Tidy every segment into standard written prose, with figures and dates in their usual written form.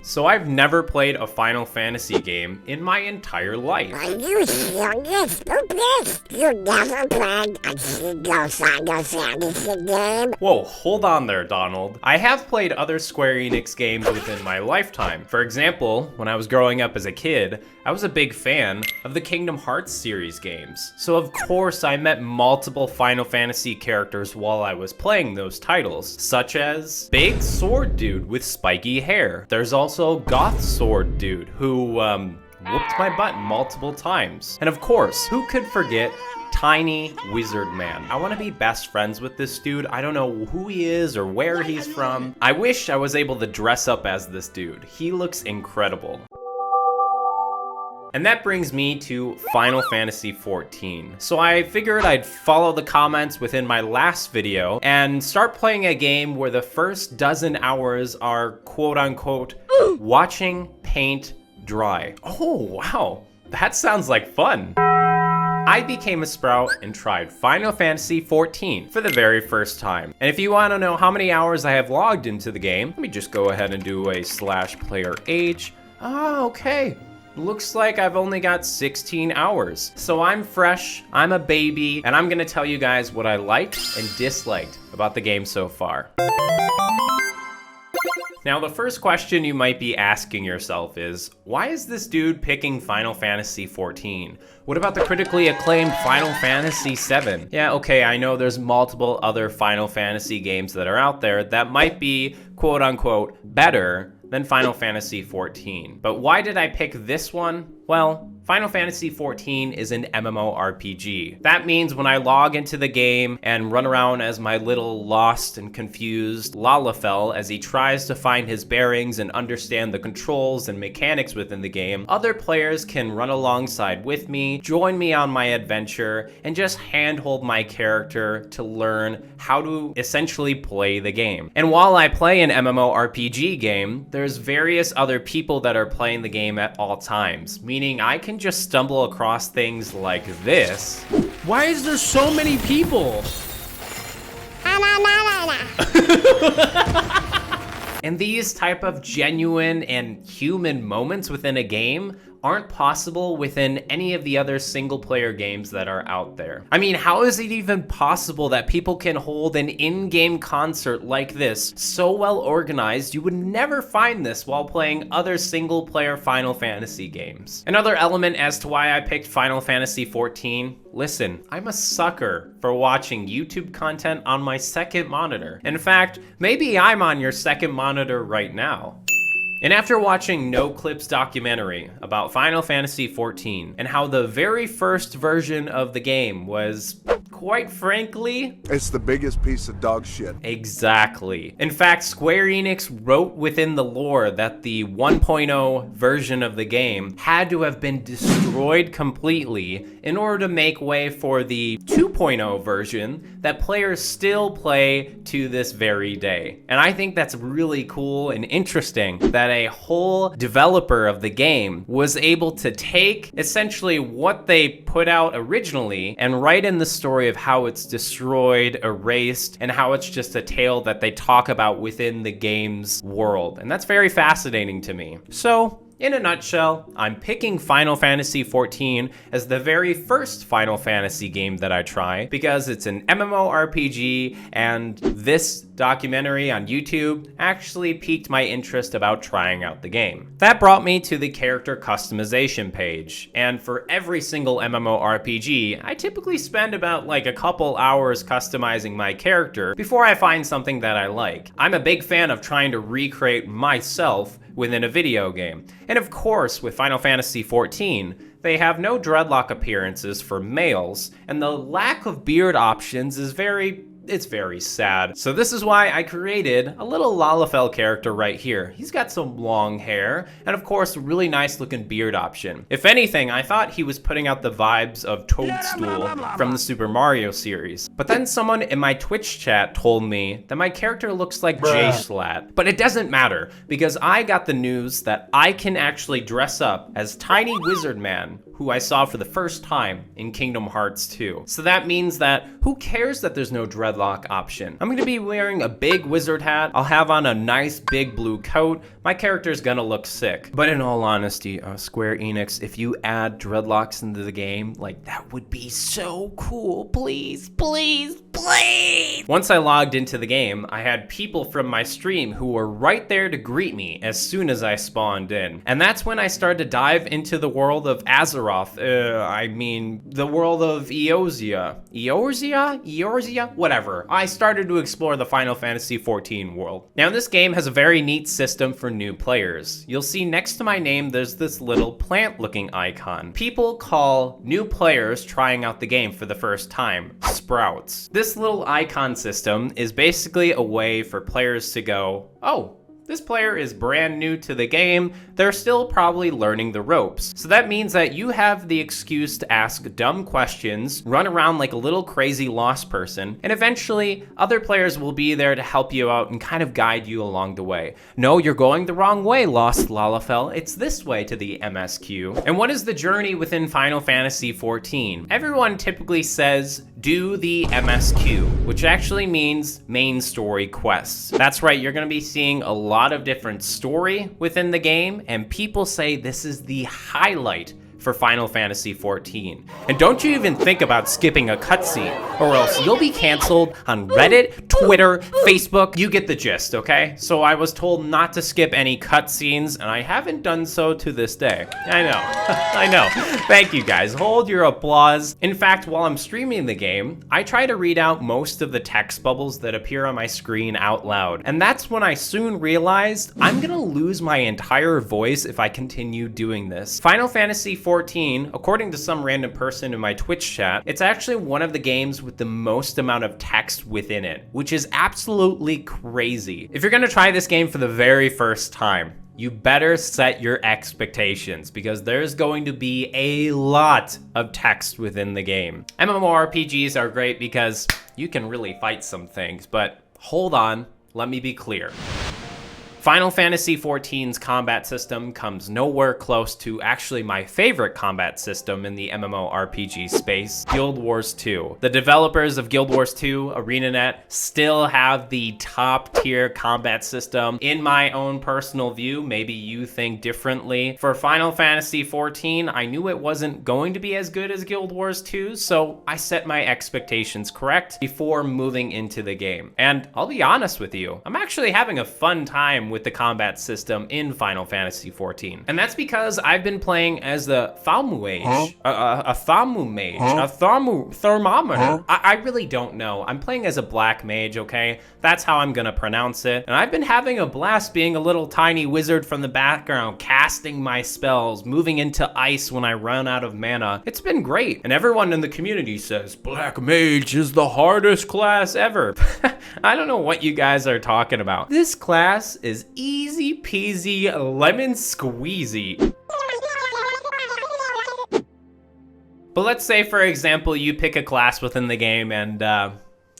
So I've never played a Final Fantasy game in my entire life. Are you serious, moopliss? You never played a single Final Fantasy game? Whoa, hold on there, Donald. I have played other Square Enix games within my lifetime. For example, when I was growing up as a kid, I was a big fan of the Kingdom Hearts series games. So of course I met multiple Final Fantasy characters while I was playing those titles, such as Big Sword Dude with spiky hair. There's also Goth Sword Dude who whooped my butt multiple times. And of course, who could forget Tiny Wizard Man? I want to be best friends with this dude. I don't know who he is or where he's from. I wish I was able to dress up as this dude. He looks incredible. And that brings me to Final Fantasy XIV. So I figured I'd follow the comments within my last video and start playing a game where the first dozen hours are quote unquote watching paint dry. Oh wow, that sounds like fun. I became a sprout and tried Final Fantasy XIV for the very first time. And if you want to know how many hours I have logged into the game, let me just go ahead and do a /player age. Oh, okay. Looks like I've only got 16 hours. So I'm fresh, I'm a baby, and I'm gonna tell you guys what I liked and disliked about the game so far. Now, the first question you might be asking yourself is, why is this dude picking Final Fantasy XIV? What about the critically acclaimed Final Fantasy VII? Yeah, okay, I know there's multiple other Final Fantasy games that are out there that might be quote unquote better than Final Fantasy XIV. But why did I pick this one? Well, Final Fantasy XIV is an MMORPG. That means when I log into the game and run around as my little lost and confused lalafell as he tries to find his bearings and understand the controls and mechanics within the game, other players can run alongside with me, join me on my adventure, and just handhold my character to learn how to essentially play the game. And while I play an MMORPG game, there's various other people that are playing the game at all times, meaning I can just stumble across things like this. Why is there so many people? And these type of genuine and human moments within a game aren't possible within any of the other single player games that are out there. I mean, how is it even possible that people can hold an in-game concert like this so well organized? You would never find this while playing other single player Final Fantasy games. Another element as to why I picked Final Fantasy XIV, listen, I'm a sucker for watching YouTube content on my second monitor. In fact, maybe I'm on your second monitor right now. And after watching No Clip's documentary about Final Fantasy XIV and how the very first version of the game was, quite frankly, it's the biggest piece of dog shit. Exactly. In fact, Square Enix wrote within the lore that the 1.0 version of the game had to have been destroyed completely in order to make way for the 2.0 version that players still play to this very day. And I think that's really cool and interesting that a whole developer of the game was able to take essentially what they put out originally and write in the story of how it's destroyed, erased, and how it's just a tale that they talk about within the game's world. And that's very fascinating to me. So, in a nutshell, I'm picking Final Fantasy XIV as the very first Final Fantasy game that I try because it's an MMORPG, and this documentary on YouTube actually piqued my interest about trying out the game. That brought me to the character customization page, and for every single MMORPG, I typically spend about like a couple hours customizing my character before I find something that I like. I'm a big fan of trying to recreate myself within a video game. And of course, with Final Fantasy XIV, they have no dreadlock appearances for males, and the lack of beard options is very sad. So this is why I created a little lalafell character right here. He's got some long hair, and of course, a really nice looking beard option. If anything, I thought he was putting out the vibes of Toadstool from the Super Mario series. But then someone in my Twitch chat told me that my character looks like J-Slat. But it doesn't matter, because I got the news that I can actually dress up as Tiny Wizard Man, who I saw for the first time in Kingdom Hearts 2. So that means that who cares that there's no dreadlock dreadlock option. I'm gonna be wearing a big wizard hat. I'll have on a nice big blue coat. My character's gonna look sick. But in all honesty, Square Enix, if you add dreadlocks into the game, like, that would be so cool. Please, please, please. Once I logged into the game, I had people from my stream who were right there to greet me as soon as I spawned in. And that's when I started to dive into the world of Azeroth. The world of Eorzea? Whatever. I started to explore the Final Fantasy XIV world. Now, this game has a very neat system for new players. You'll see next to my name, there's this little plant-looking icon. People call new players trying out the game for the first time sprouts. This little icon system is basically a way for players to go, oh, this player is brand new to the game. They're still probably learning the ropes. So that means that you have the excuse to ask dumb questions, run around like a little crazy lost person, and eventually other players will be there to help you out and kind of guide you along the way. No, you're going the wrong way, lost lalafell. It's this way to the MSQ. And what is the journey within Final Fantasy XIV? Everyone typically says, do the MSQ, which actually means main story quests. That's right, you're gonna be seeing a lot of different story within the game, and people say this is the highlight for Final Fantasy XIV. And don't you even think about skipping a cutscene, or else you'll be canceled on Reddit, Twitter, Facebook. You get the gist, okay? So I was told not to skip any cutscenes, and I haven't done so to this day. I know, I know. Thank you guys, hold your applause. In fact, while I'm streaming the game, I try to read out most of the text bubbles that appear on my screen out loud. And that's when I soon realized I'm gonna lose my entire voice if I continue doing this. Final Fantasy XIV, according to some random person in my Twitch chat, it's actually one of the games with the most amount of text within it, which is absolutely crazy. If you're gonna try this game for the very first time, you better set your expectations because there's going to be a lot of text within the game. MMORPGs are great because you can really fight some things, but hold on, let me be clear. Final Fantasy XIV's combat system comes nowhere close to actually my favorite combat system in the MMORPG space, Guild Wars 2. The developers of Guild Wars 2, ArenaNet, still have the top tier combat system. In my own personal view, maybe you think differently. For Final Fantasy XIV, I knew it wasn't going to be as good as Guild Wars 2, so I set my expectations correct before moving into the game. And I'll be honest with you, I'm actually having a fun time with the combat system in Final Fantasy XIV. And that's because I've been playing as the Thermometer. I really don't know. I'm playing as a black mage, okay? That's how I'm gonna pronounce it. And I've been having a blast being a little tiny wizard from the background, casting my spells, moving into ice when I run out of mana. It's been great. And everyone in the community says, Black Mage is the hardest class ever. I don't know what you guys are talking about. This class is easy peasy lemon squeezy. But let's say, for example, you pick a class within the game and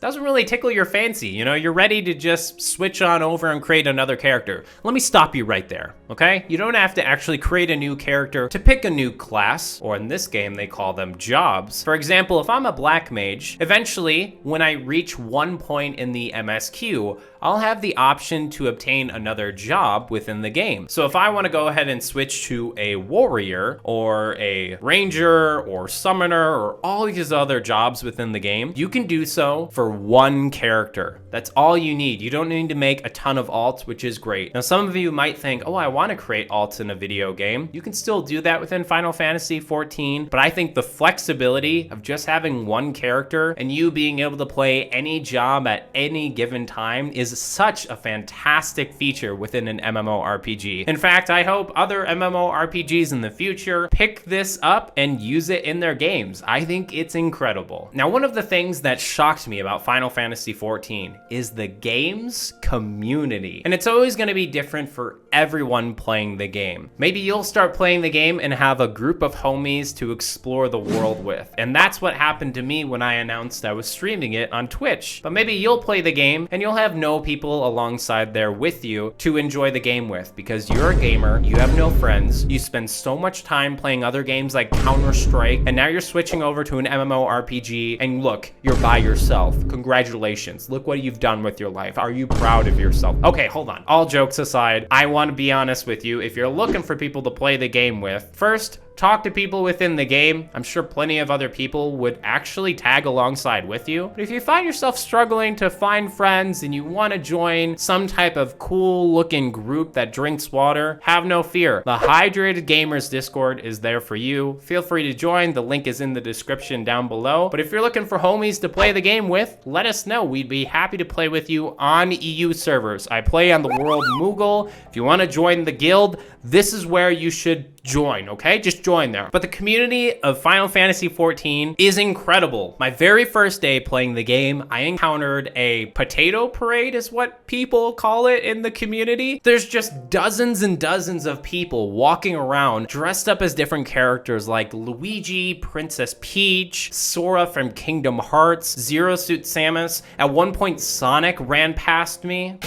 doesn't really tickle your fancy. You know, you're ready to just switch on over and create another character. Let me stop you right there, okay? You don't have to actually create a new character to pick a new class, or in this game, they call them jobs. For example, if I'm a black mage, eventually, when I reach one point in the MSQ, I'll have the option to obtain another job within the game. So if I want to go ahead and switch to a warrior or a ranger or summoner or all these other jobs within the game, you can do so for one character. That's all you need. You don't need to make a ton of alts, which is great. Now, some of you might think, oh, I want to create alts in a video game. You can still do that within Final Fantasy XIV, but I think the flexibility of just having one character and you being able to play any job at any given time is such a fantastic feature within an MMORPG. In fact, I hope other MMORPGs in the future pick this up and use it in their games. I think it's incredible. Now, one of the things that shocked me about Final Fantasy XIV is the game's community. And it's always going to be different for everyone playing the game. Maybe you'll start playing the game and have a group of homies to explore the world with. And that's what happened to me when I announced I was streaming it on Twitch. But maybe you'll play the game and you'll have no people alongside there with you to enjoy the game with, because you're a gamer, you have no friends, you spend so much time playing other games like Counter-Strike, and now you're switching over to an MMORPG and look, you're by yourself. congratulations. Look what you've done with your life. Are you proud of yourself? Okay, hold on. All jokes aside, I want to be honest with you. If you're looking for people to play the game with, first, talk to people within the game. I'm sure plenty of other people would actually tag alongside with you. But if you find yourself struggling to find friends and you want to join some type of cool looking group that drinks water, have no fear. The Hydrated Gamers Discord is there for you. Feel free to join. The link is in the description down below. But if you're looking for homies to play the game with, let us know. We'd be happy to play with you on EU servers. I play on the world Moogle. If you want to join the guild, this is where you should join, okay? Just join there. But the community of Final Fantasy XIV is incredible. My very first day playing the game, I encountered a potato parade is what people call it in the community. There's just dozens and dozens of people walking around dressed up as different characters like Luigi, Princess Peach, Sora from Kingdom Hearts, Zero Suit Samus. At one point, Sonic ran past me.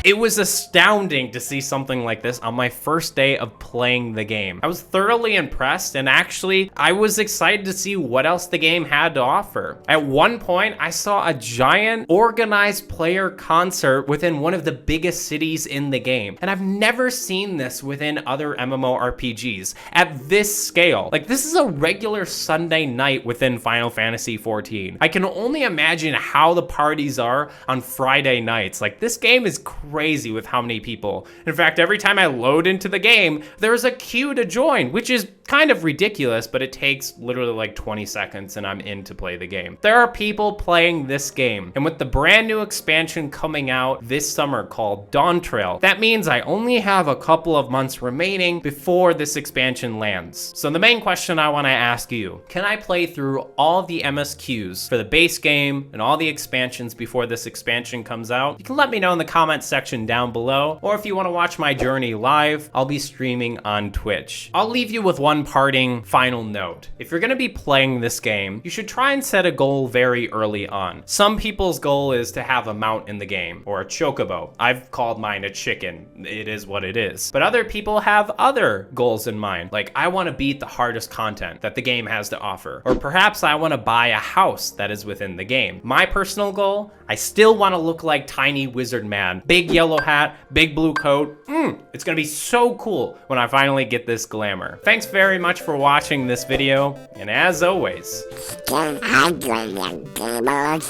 It was astounding to see something like this on my first day of playing the game. I was thoroughly impressed, and actually, I was excited to see what else the game had to offer. At one point, I saw a giant organized player concert within one of the biggest cities in the game, and I've never seen this within other MMORPGs at this scale. Like, this is a regular Sunday night within Final Fantasy XIV. I can only imagine how the parties are on Friday nights. Like, this game is crazy with how many people. In fact, every time I load into the game, there's a queue to join, which is kind of ridiculous, but it takes literally like 20 seconds and I'm in to play the game. There are people playing this game, and with the brand new expansion coming out this summer called Dawntrail, that means I only have a couple of months remaining before this expansion lands. So the main question I want to ask you, can I play through all the MSQs for the base game and all the expansions before this expansion comes out? You can let me know in the comments section down below, or if you want to watch my journey live, I'll be streaming on Twitch. I'll leave you with one parting final note. If you're going to be playing this game, you should try and set a goal very early on. Some people's goal is to have a mount in the game, or a chocobo. I've called mine a chicken. It is what it is. But other people have other goals in mind, like I want to beat the hardest content that the game has to offer, or perhaps I want to buy a house that is within the game. My personal goal, I still want to look like Tiny Wizard Man. Big yellow hat, big blue coat. It's gonna be so cool when I finally get this glamour. Thanks very much for watching this video, and as always, Stay hydrated, gamers.